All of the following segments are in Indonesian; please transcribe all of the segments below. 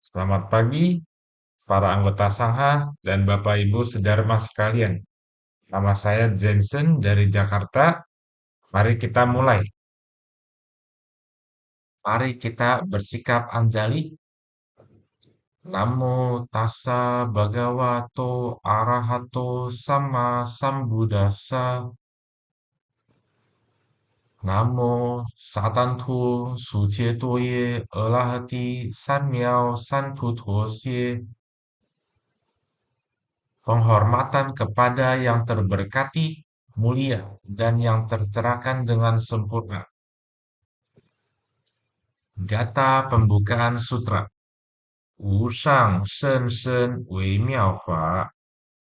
Selamat pagi, para anggota Sangha dan Bapak Ibu Sedharma sekalian. Nama saya Jensen dari Jakarta. Mari kita mulai. Mari kita bersikap anjali. Namo tassa bhagavato arahato sama sambuddhassa. Namo satantu sucieto ye arahati sanmiao sanputosye. Penghormatan kepada yang terberkati, mulia, dan yang tercerahkan dengan sempurna. Gata pembukaan sutra. Wu shang shen shen wei miao fa,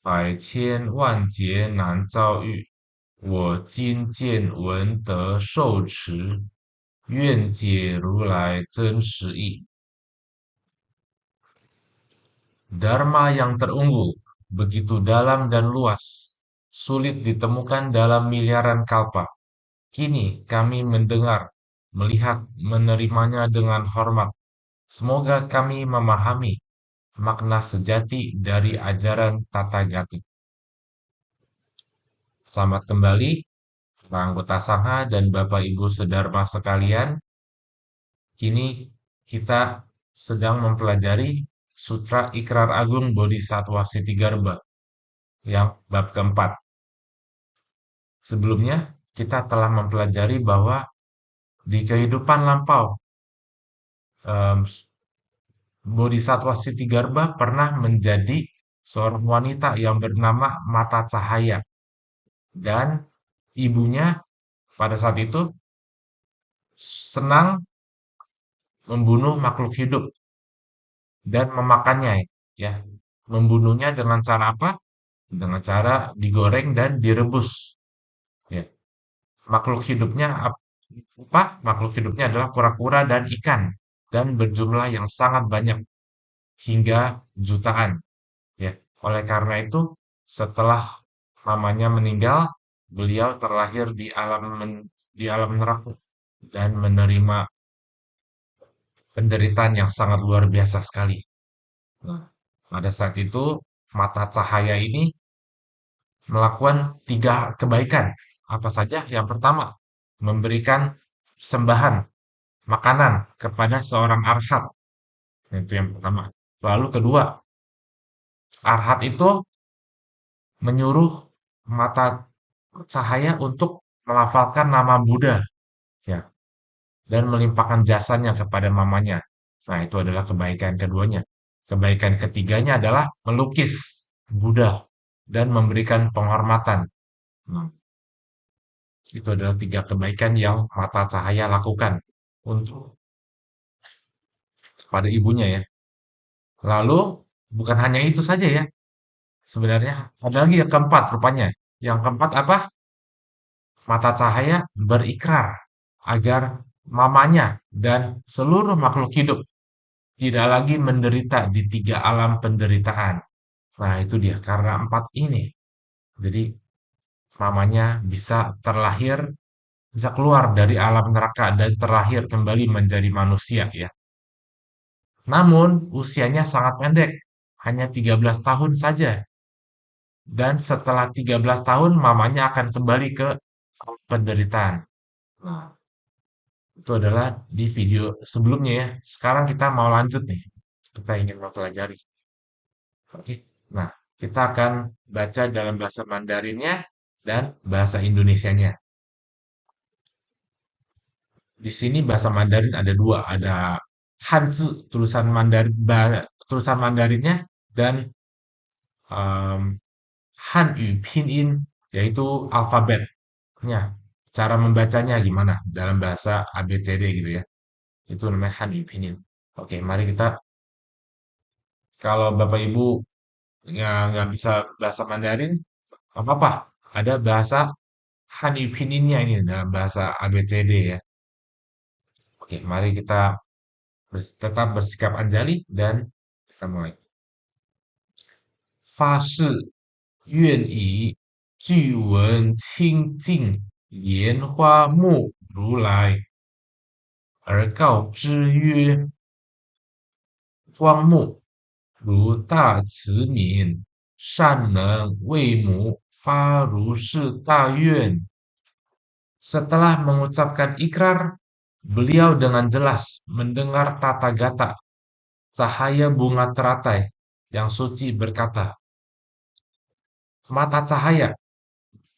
bai qian wan jie nan zao yu. Wo jin jian wen de shou chi, yuan jie ru lai zhen shi yi. Dharma yang terunggul, begitu dalam dan luas, sulit ditemukan dalam miliaran kalpa. Kini kami mendengar, melihat, menerimanya dengan hormat. Semoga kami memahami makna sejati dari ajaran Tathagata. Selamat kembali, para anggota Sangha dan Bapak Ibu Sedharma sekalian. Kini kita sedang mempelajari Sutra Ikrar Agung Bodhisattva Sitigarbha yang bab keempat. Sebelumnya, kita telah mempelajari bahwa di kehidupan lampau, em, Bodhisattva Sitigarbha pernah menjadi seorang wanita yang bernama Mata Cahaya. Dan ibunya pada saat itu senang membunuh makhluk hidup dan memakannya, ya. Membunuhnya dengan cara apa? Dengan cara digoreng dan direbus, ya. Makhluk hidupnya apa? Makhluk hidupnya adalah kura-kura dan ikan dan berjumlah yang sangat banyak hingga jutaan, ya. Oleh karena itu, setelah mamanya meninggal, beliau terlahir di alam neraka dan menerima penderitaan yang sangat luar biasa sekali. Nah, pada saat itu mata cahaya ini melakukan 3 kebaikan. Apa saja? Yang pertama, memberikan sembahan makanan kepada seorang arhat. Itu yang pertama. Lalu kedua, arhat itu menyuruh mata cahaya untuk melafalkan nama Buddha, ya, dan melimpahkan jasanya kepada mamanya. Nah, itu adalah kebaikan keduanya. Kebaikan ketiganya adalah melukis Buddha dan memberikan penghormatan. Nah, itu adalah 3 kebaikan yang mata cahaya lakukan untuk pada ibunya, ya. Lalu bukan hanya itu saja, ya. Sebenarnya ada lagi yang keempat rupanya. Yang keempat apa? Mata cahaya berikrar agar mamanya dan seluruh makhluk hidup tidak lagi menderita di 3 alam penderitaan. Nah, itu dia, karena 4 ini. Jadi, mamanya bisa terlahir, bisa keluar dari alam neraka dan terlahir kembali menjadi manusia, ya. Namun, usianya sangat pendek, hanya 13 tahun saja. Dan setelah 13 tahun, mamanya akan kembali ke penderitaan. Nah, itu adalah di video sebelumnya, ya. Sekarang kita mau lanjut nih. Kita ingin mempelajari. Oke. Nah, kita akan baca dalam bahasa Mandarinnya dan bahasa Indonesianya. Di sini bahasa Mandarin ada dua, ada Hanzi tulisan Mandarinnya dan em, Hanyu Pinyin yaitu alfabetnya. Cara membacanya gimana dalam bahasa ABCD gitu, ya. Itu namanya Hanyu Pinyin. Oke, mari kita, kalau Bapak Ibu nggak bisa bahasa Mandarin, nggak apa-apa. Ada bahasa Hanyu Pinyin-nya ini dalam bahasa ABCD, ya. Oke, mari kita tetap bersikap anjali dan kita mulai. 发誓愿以具闻清净莲花目如来而告之曰：光目如大慈悯，善能为母发如是大愿。Setelah mengucapkan ikrar, beliau dengan jelas mendengar tata gata cahaya bunga teratai yang suci berkata, mata cahaya,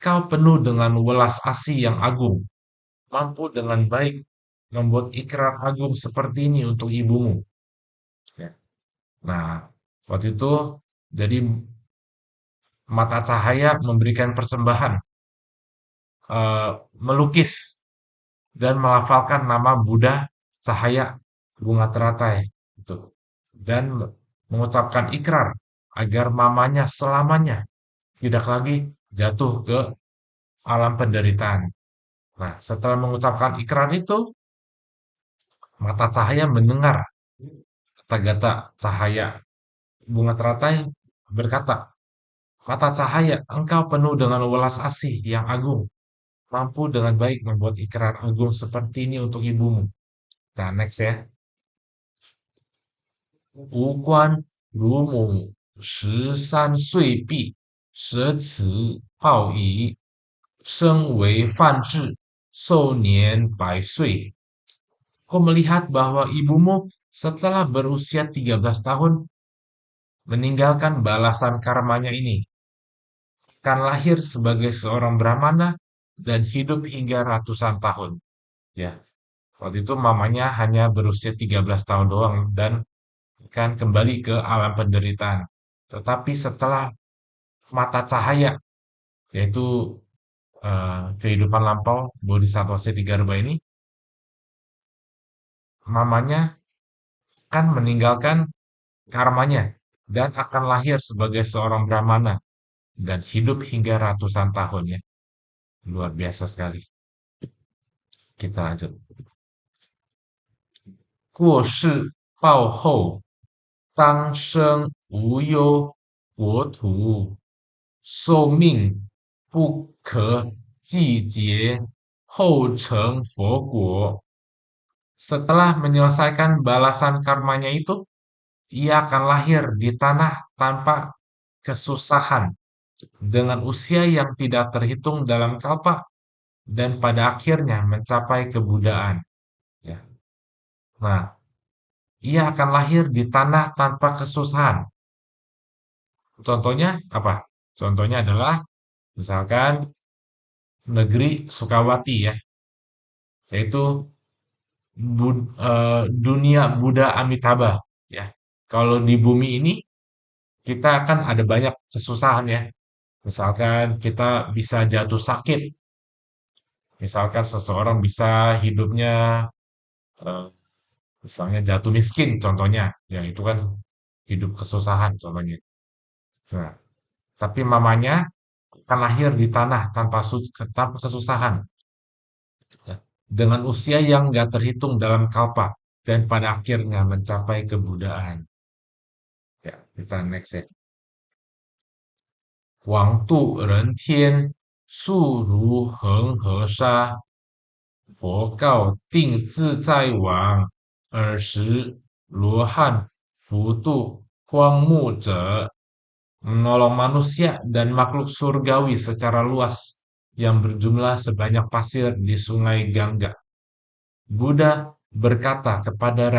kau penuh dengan welas asih yang agung, mampu dengan baik membuat ikrar agung seperti ini untuk ibumu. Ya. Nah, waktu itu jadi mata cahaya memberikan persembahan, melukis dan melafalkan nama Buddha cahaya bunga teratai itu dan mengucapkan ikrar agar mamanya selamanya tidak lagi jatuh ke alam penderitaan. Nah, setelah mengucapkan ikrar itu, mata cahaya mendengar kata-kata cahaya bunga teratai berkata, mata cahaya, engkau penuh dengan welas asih yang agung, mampu dengan baik membuat ikrar agung seperti ini untuk ibumu. Nah, next ya. 无关如母13岁毕，舍此好仪，身为范志，寿年100岁. Kau melihat bahwa ibumu setelah berusia 13 tahun meninggalkan balasan karmanya ini, akan lahir sebagai seorang brahmana dan hidup hingga ratusan tahun. Ya, waktu itu mamanya hanya berusia 13 tahun doang dan akan kembali ke alam penderitaan. Tetapi setelah mata cahaya, yaitu kehidupan lampau Bodhisattva Setigarba ini, mamanya akan meninggalkan karmanya dan akan lahir sebagai seorang brahmana dan hidup hingga ratusan tahun ya. Luar biasa sekali. Kita lanjut. 过世报后，当生无忧国土，寿命不可计劫，后成佛国. Setelah menyelesaikan balasan karmanya itu, ia akan lahir di tanah tanpa kesusahan, dengan usia yang tidak terhitung dalam kalpa, dan pada akhirnya mencapai kebudaan. Ya. Nah, ia akan lahir di tanah tanpa kesusahan. Contohnya apa? Contohnya adalah misalkan negeri Sukawati ya, yaitu dunia Buddha Amitabha ya. Kalau di bumi ini kita akan ada banyak kesusahan ya. Misalkan kita bisa jatuh sakit, misalkan seseorang bisa hidupnya eh, misalnya jatuh miskin contohnya, ya itu kan hidup kesusahan contohnya. Nah, tapi mamanya akan lahir di tanah tanpa kesusahan, ya, dengan usia yang nggak terhitung dalam kalpa dan pada akhirnya mencapai kebudaan. Ya, kita next ya. 广度人天，速如恒河沙，佛告定自在王，尔时罗汉福度光目者 menolong manusia dan makhluk surgawi secara luas yang berjumlah sebanyak pasir di sungai Gangga. Buddha berkata kepada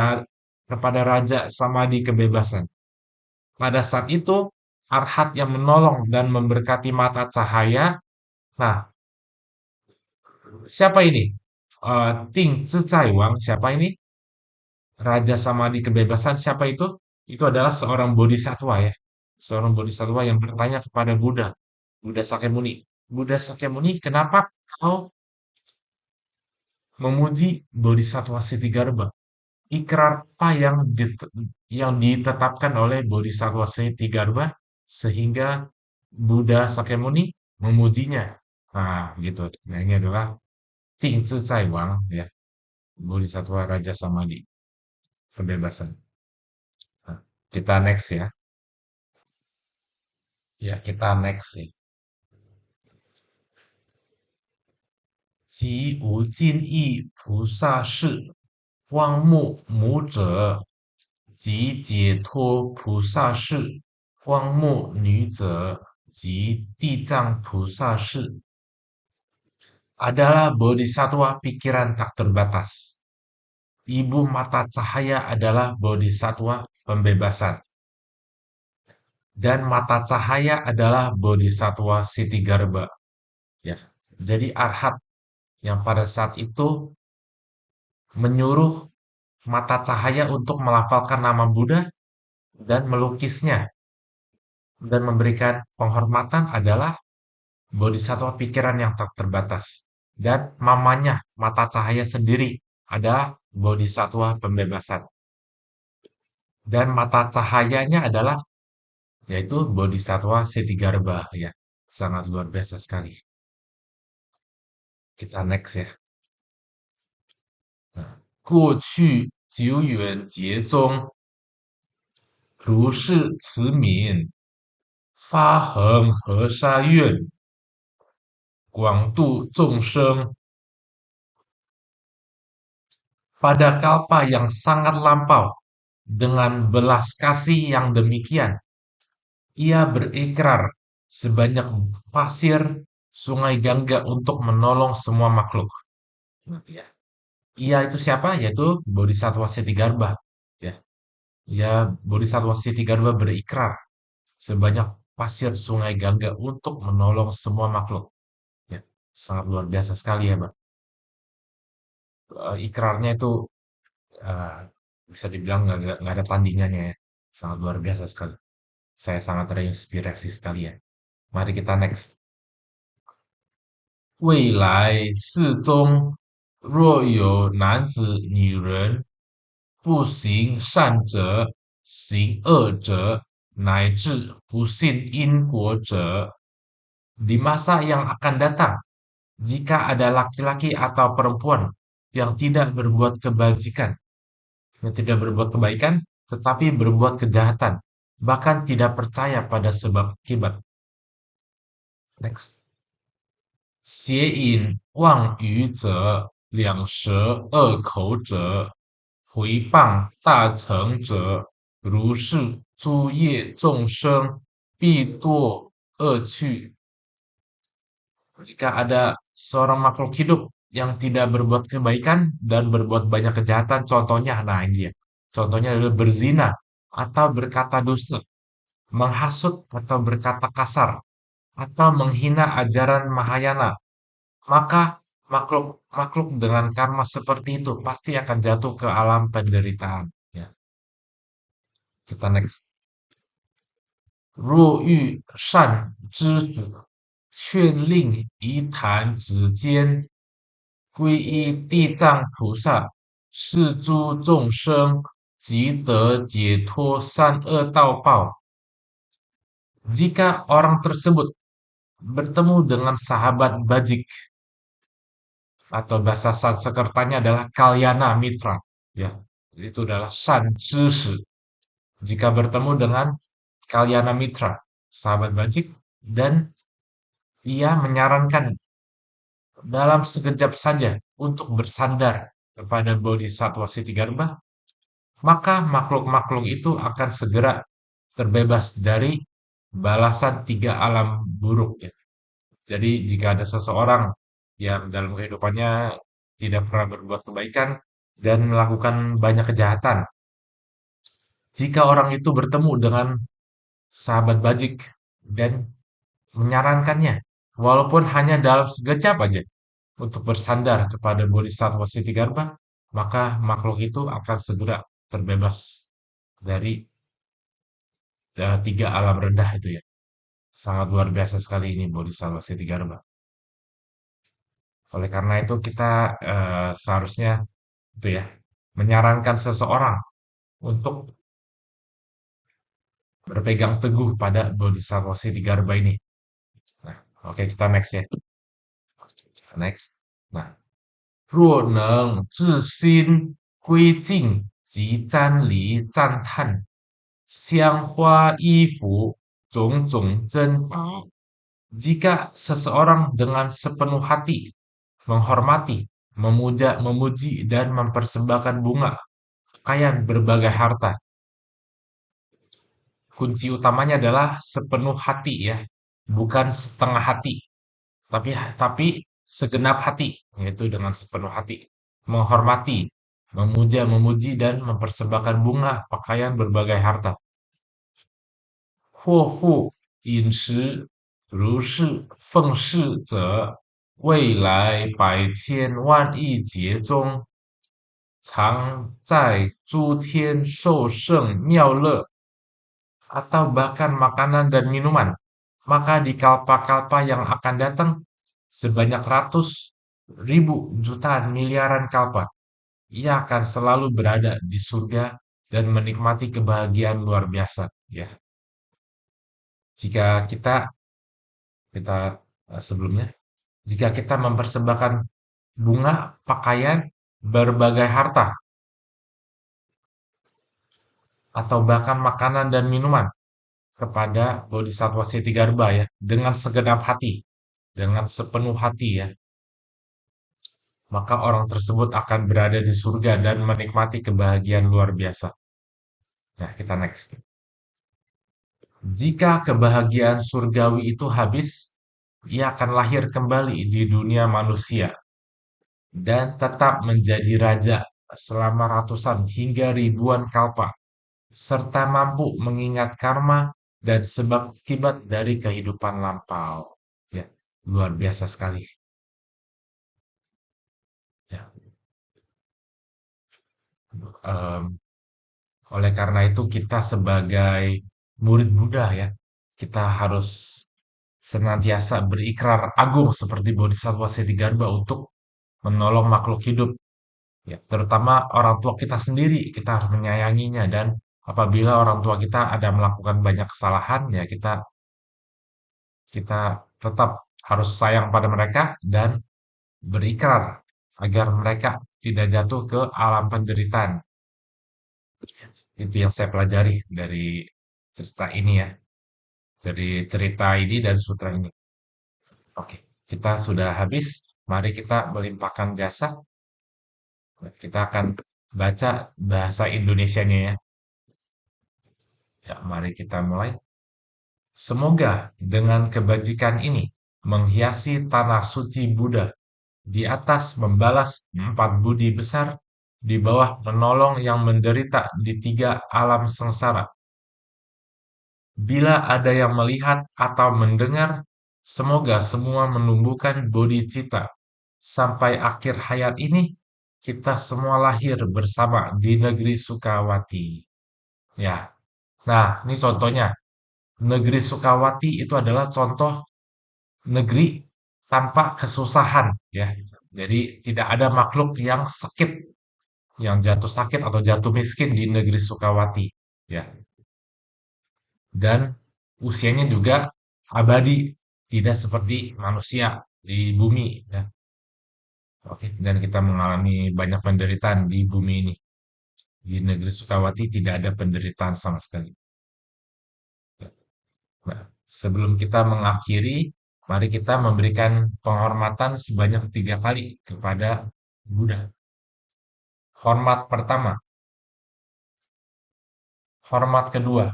Raja Samadhi kebebasan. Pada saat itu, Arhat yang menolong dan memberkati mata cahaya. Nah, siapa ini? Ting Zicai Wang, siapa ini? Raja Samadhi kebebasan, siapa itu? Itu adalah seorang bodhisatwa ya. Seorang bodhisatwa yang bertanya kepada Buddha, Buddha Sakyamuni. Buddha Sakyamuni, kenapa kau memuji bodhisatwa Sitigarbha? Ikrar apa yang ditetapkan oleh bodhisatwa Sitigarbha sehingga Buddha Sakyamuni memujinya? Nah, gitu. Nah, ini adalah Ting Zicai Wang ya, bodhisatwa Raja Samadhi kebebasan. Nah, kita next ya. Ya, kita next sih. 即无尽意菩萨是，光目母者，及解脱菩萨是，光目女者及地藏菩萨是adalah bodhisattva pikiran tak terbatas. Ibu mata cahaya adalah bodhisattva pembebasan. Dan mata cahaya adalah bodhisattva Sitigarbha. Ya. Jadi arhat yang pada saat itu menyuruh mata cahaya untuk melafalkan nama Buddha dan melukisnya dan memberikan penghormatan adalah bodhisattva pikiran yang tak terbatas. Dan mamanya, mata cahaya sendiri adalah bodhisattva pembebasan. Dan mata cahayanya adalah yaitu bodhisattva Setigarbha ya. Sangat luar biasa sekali. Kita next ya. Nah, 过去久远劫中，如是慈悯，发恒河沙愿，广度众生。Pada kalpa yang sangat lampau, dengan belas kasih yang demikian, ia berikrar sebanyak pasir sungai Gangga untuk menolong semua makhluk. Ya. Ia itu siapa? Yaitu Bodhisattva Setigarbha. Ya, ia Bodhisattva Setigarbha berikrar sebanyak pasir sungai Gangga untuk menolong semua makhluk. Ya, sangat luar biasa sekali ya, Bang. Ikrarnya itu eh, bisa dibilang nggak ada tandingannya ya. Sangat luar biasa sekali. Saya sangat terinspirasi sekali ya. Mari kita next. 未来世中，若有男子、女人不行善者，行恶者，乃至不信因果者，di masa yang akan datang, jika ada laki-laki atau perempuan yang tidak berbuat kebajikan, yang tidak berbuat kebaikan, tetapi berbuat kejahatan, bahkan tidak percaya pada sebab akibat. Next. 邪淫妄语者，两舌恶口者，回谤大乘者，如是诸业众生，必堕恶趣。Jika ada seorang makhluk hidup yang tidak berbuat kebaikan dan berbuat banyak kejahatan, contohnya, nah ini dia. Contohnya adalah berzina atau berkata dusta, menghasut atau berkata kasar, atau menghina ajaran Mahayana, maka makhluk-makhluk dengan karma seperti itu pasti akan jatuh ke alam penderitaan. Ya, kita next. 若遇善知者，劝令一弹指间，皈依地藏菩萨，是诸众生即得解脱三恶道报。Jika orang tersebut bertemu dengan sahabat bajik atau bahasa Sanskertanya adalah Kalyana Mitra, ya, itu adalah San Zhishi. Jika bertemu dengan Kalyana Mitra, sahabat bajik, dan ia menyarankan dalam sekejap saja untuk bersandar kepada Bodhisattva Sitigarbha, maka makhluk-makhluk itu akan segera terbebas dari balasan tiga alam buruk. Ya. Jadi jika ada seseorang yang dalam kehidupannya tidak pernah berbuat kebaikan dan melakukan banyak kejahatan, jika orang itu bertemu dengan sahabat bajik dan menyarankannya, walaupun hanya dalam sekejap aja, untuk bersandar kepada Bodhisattva Sitigarbha, maka makhluk itu akan segera terbebas dari tiga alam rendah itu ya. Sangat luar biasa sekali ini Bodhisattva Sitigarbha. Oleh karena itu kita seharusnya itu ya menyarankan seseorang untuk berpegang teguh pada Bodhisattva Sitigarbha ini. Nah, oke kita next ya. Next. Nah, 若能至心归敬及瞻礼赞叹香花衣服种种珍宝。Jika seseorang dengan sepenuh hati menghormati, memuja, memuji, dan mempersembahkan bunga, pakaian berbagai harta, kunci utamanya adalah sepenuh hati ya, bukan setengah hati, tapi segenap hati, yaitu dengan sepenuh hati, menghormati, memuja, memuji dan mempersembahkan bunga, pakaian, berbagai harta. 祸福饮食如是奉事者，未来百千万亿劫中，常在诸天受胜妙乐，atau bahkan makanan dan minuman, maka di kalpa-kalpa yang akan datang sebanyak ratus ribu jutaan miliaran kalpa, ia akan selalu berada di surga dan menikmati kebahagiaan luar biasa. Ya, jika kita sebelumnya, jika kita mempersembahkan bunga, pakaian, berbagai harta, atau bahkan makanan dan minuman kepada Bodhisattva Setigarbha ya, dengan segenap hati, dengan sepenuh hati ya, maka orang tersebut akan berada di surga dan menikmati kebahagiaan luar biasa. Nah, kita next. Jika kebahagiaan surgawi itu habis, ia akan lahir kembali di dunia manusia dan tetap menjadi raja selama ratusan hingga ribuan kalpa, serta mampu mengingat karma dan sebab akibat dari kehidupan lampau. Ya, luar biasa sekali. Ya, em, oleh karena itu kita sebagai murid Buddha ya, kita harus senantiasa berikrar agung seperti Bodhisattva Setigarbha untuk menolong makhluk hidup, ya, terutama orang tua kita sendiri, kita harus menyayanginya dan apabila orang tua kita ada melakukan banyak kesalahan, ya kita kita tetap harus sayang pada mereka dan berikrar agar mereka tidak jatuh ke alam penderitaan. Itu yang saya pelajari dari cerita ini ya, dari cerita ini dan sutra ini. Oke, kita sudah habis. Mari kita melimpahkan jasa. Kita akan baca bahasa Indonesianya ya. Ya, mari kita mulai. Semoga dengan kebajikan ini menghiasi tanah suci Buddha, di atas membalas empat budi besar, di bawah menolong yang menderita di tiga alam sengsara. Bila ada yang melihat atau mendengar, semoga semua menumbuhkan bodhicitta. Sampai akhir hayat ini, kita semua lahir bersama di negeri Sukawati. Ya, nah ini contohnya. Negeri Sukawati itu adalah contoh negeri tanpa kesusahan. Ya, jadi tidak ada makhluk yang sakit, yang jatuh sakit atau jatuh miskin di negeri Sukawati. Ya, dan usianya juga abadi, tidak seperti manusia di bumi ya. Oke, dan kita mengalami banyak penderitaan di bumi ini. Di negeri Sukawati tidak ada penderitaan sama sekali. Nah, sebelum kita mengakhiri, mari kita memberikan penghormatan sebanyak 3 kali kepada Buddha. Hormat pertama, hormat kedua,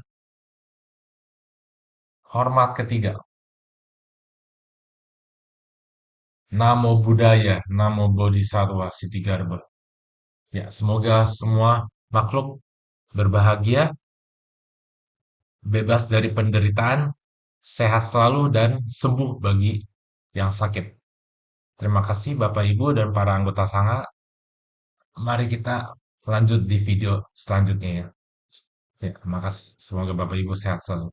hormat ketiga. Namo Buddhaya, Namo Bodhisattva Siddhigarbha. Ya, semoga semua makhluk berbahagia, bebas dari penderitaan, sehat selalu dan sembuh bagi yang sakit. Terima kasih Bapak Ibu dan para anggota Sangha. Mari kita lanjut di video selanjutnya ya. Ya, terima kasih. Semoga Bapak Ibu sehat selalu.